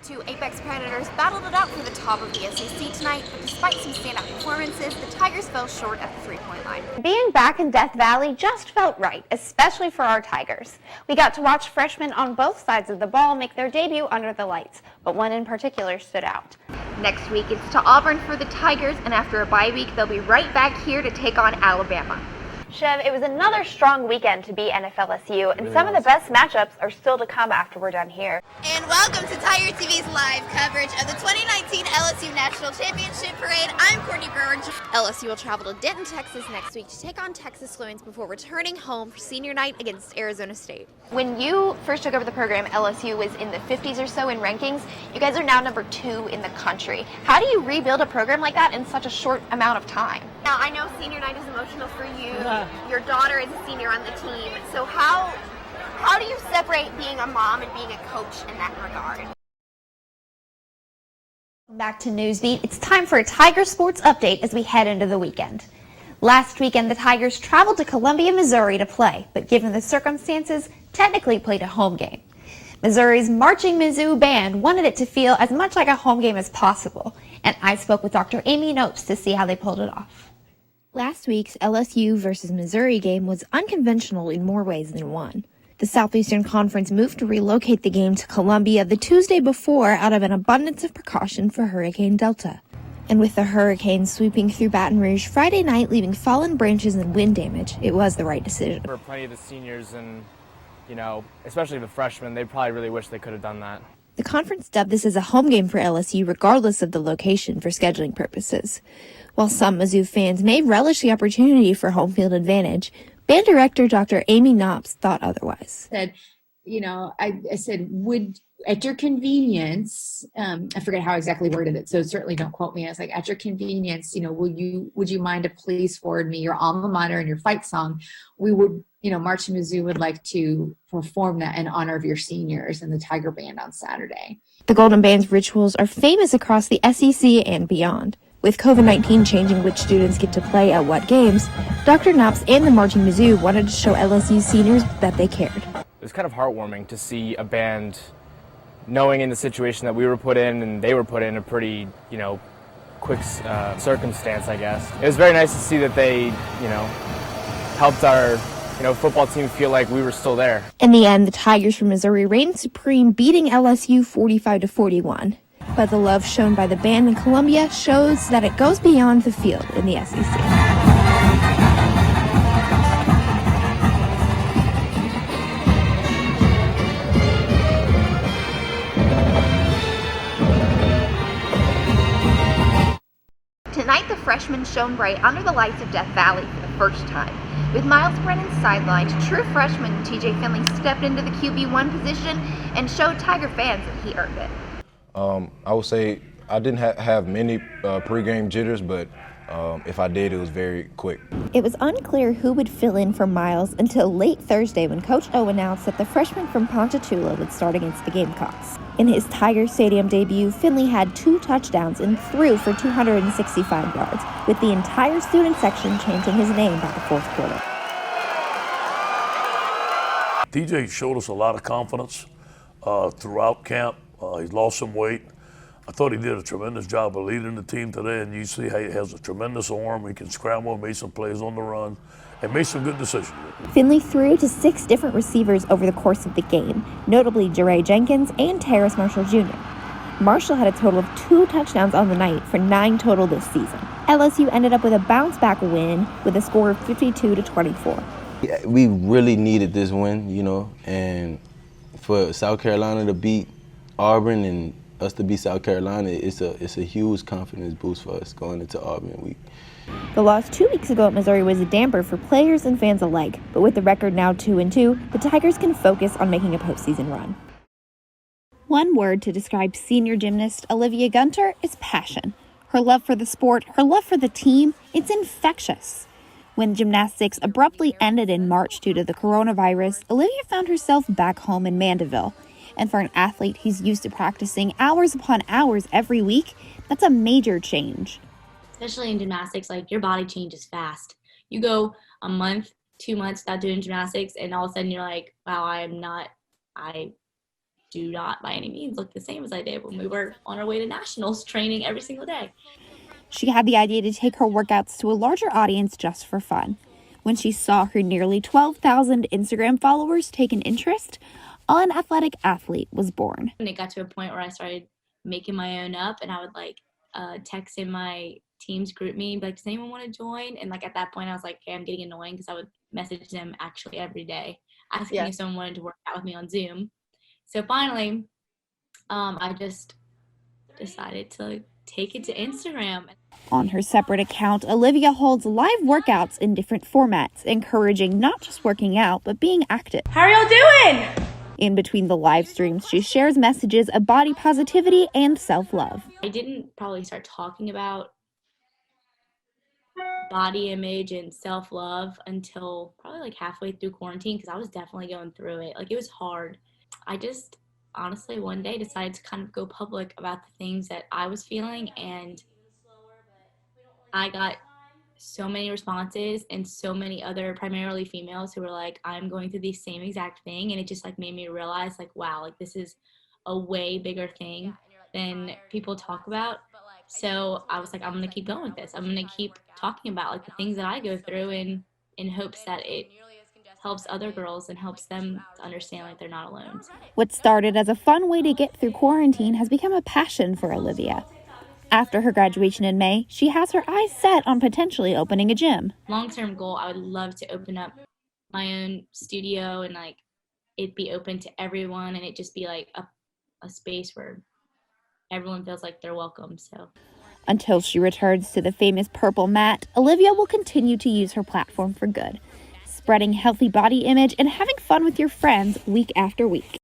Two Apex Predators battled it out for the top of the SEC tonight, but despite some standout performances, the Tigers fell short at the three-point line. Being back in Death Valley just felt right, especially for our Tigers. We got to watch freshmen on both sides of the ball make their debut under the lights, but one in particular stood out. Next week, it's to Auburn for the Tigers, and after a bye week, they'll be right back here to take on Alabama. Chev, it was another strong weekend to be NFLSU, and some of the best matchups are still to come after we're done here. And welcome to Tiger TV's live coverage of the 2019 LSU National Championship Parade. I'm Courtney Brewer. LSU will travel to Denton, Texas next week to take on Texas Fluents before returning home for senior night against Arizona State. When you first took over the program, LSU was in the 50s or so in rankings. You guys are now number 2 in the country. How do you rebuild a program like that in such a short amount of time? Now, I know senior night is emotional for you. Your daughter is a senior on the team. So how do you separate being a mom and being a coach in that regard? Back to Newsbeat. It's time for a Tiger Sports update as we head into the weekend. Last weekend, the Tigers traveled to Columbia, Missouri to play, but given the circumstances, technically played a home game. Missouri's Marching Mizzou band wanted it to feel as much like a home game as possible, and I spoke with Dr. Amy Notes to see how they pulled it off. Last week's LSU versus Missouri game was unconventional in more ways than one. The Southeastern Conference moved to relocate the game to Columbia the Tuesday before out of an abundance of precaution for Hurricane Delta. And with the hurricane sweeping through Baton Rouge Friday night, leaving fallen branches and wind damage, it was the right decision. For plenty of the seniors and, especially the freshmen, they probably really wish they could have done that. The conference dubbed this as a home game for LSU regardless of the location for scheduling purposes. While some Mizzou fans may relish the opportunity for home field advantage, band director Dr. Amy Knops thought otherwise. I said, would, at your convenience, I forget how exactly worded it, so certainly don't quote me. I was like, at your convenience, would you mind to please forward me your alma mater and your fight song? We would, Marching Mizzou would like to perform that in honor of your seniors and the Tiger Band on Saturday. The Golden Band's rituals are famous across the SEC and beyond. With COVID-19 changing which students get to play at what games, Dr. Knops and the Marching Mizzou wanted to show LSU seniors that they cared. It was kind of heartwarming to see a band knowing in the situation that we were put in and they were put in a pretty, quick circumstance, I guess. It was very nice to see that they, helped our, football team feel like we were still there. In the end, the Tigers from Missouri reigned supreme, beating LSU 45-41. But the love shown by the band in Columbia shows that it goes beyond the field in the SEC. Tonight, the freshmen shone bright under the lights of Death Valley for the first time. With Miles Brennan sidelined, true freshman TJ Finley stepped into the QB1 position and showed Tiger fans that he earned it. I would say I didn't have many pregame jitters, but if I did, it was very quick. It was unclear who would fill in for Miles until late Thursday when Coach O announced that the freshman from Ponchatoula would start against the Gamecocks. In his Tiger Stadium debut, Finley had 2 touchdowns and threw for 265 yards, with the entire student section chanting his name by the fourth quarter. DJ showed us a lot of confidence throughout camp. He's lost some weight. I thought he did a tremendous job of leading the team today, and you see how he has a tremendous arm. He can scramble, made some plays on the run, and made some good decisions. Finley threw to 6 different receivers over the course of the game, notably Jeray Jenkins and Terrace Marshall Jr. Marshall had a total of 2 touchdowns on the night for 9 total this season. LSU ended up with a bounce-back win with a score of 52-24. We really needed this win, and for South Carolina to beat Auburn and us to beat South Carolina, it's a huge confidence boost for us going into Auburn week. The loss 2 weeks ago at Missouri was a damper for players and fans alike, but with the record now 2-2, the Tigers can focus on making a postseason run. One word to describe senior gymnast Olivia Gunter is passion. Her love for the sport, her love for the team, it's infectious. When gymnastics abruptly ended in March due to the coronavirus, Olivia found herself back home in Mandeville. And for an athlete who's used to practicing hours upon hours every week, that's a major change. Especially in gymnastics, your body changes fast. You go a month, 2 months without doing gymnastics, and all of a sudden you're like, wow, I do not by any means look the same as I did when we were on our way to nationals training every single day. She had the idea to take her workouts to a larger audience just for fun. When she saw her nearly 12,000 Instagram followers take an interest, An Athletic Athlete was born. And it got to a point where I started making my own up, and I would like text in my team's group me, like, does anyone want to join? And like at that point I was like, okay, I'm getting annoying, because I would message them actually every day asking if someone wanted to work out with me on Zoom. So finally, I just decided to take it to Instagram. On her separate account, Olivia holds live workouts in different formats, encouraging not just working out, but being active. How are y'all doing? In between the live streams, she shares messages of body positivity and self-love. I didn't probably start talking about body image and self-love until probably like halfway through quarantine, because I was definitely going through it. Like, it was hard. I just honestly one day decided to kind of go public about the things that I was feeling, and I got so many responses and so many other primarily females who were like, I'm going through the same exact thing. And it just like made me realize, like, wow, like this is a way bigger thing than people talk about. So I was like, I'm going to keep going with this. I'm going to keep talking about like the things that I go through in hopes that it helps other girls and helps them to understand like they're not alone. What started as a fun way to get through quarantine has become a passion for Olivia. After her graduation in May, she has her eyes set on potentially opening a gym. Long-term goal, I would love to open up my own studio and like it be open to everyone, and it just be like a space where everyone feels like they're welcome. So Until she returns to the famous purple mat, Olivia will continue to use her platform for good, spreading healthy body image and having fun with your friends week after week.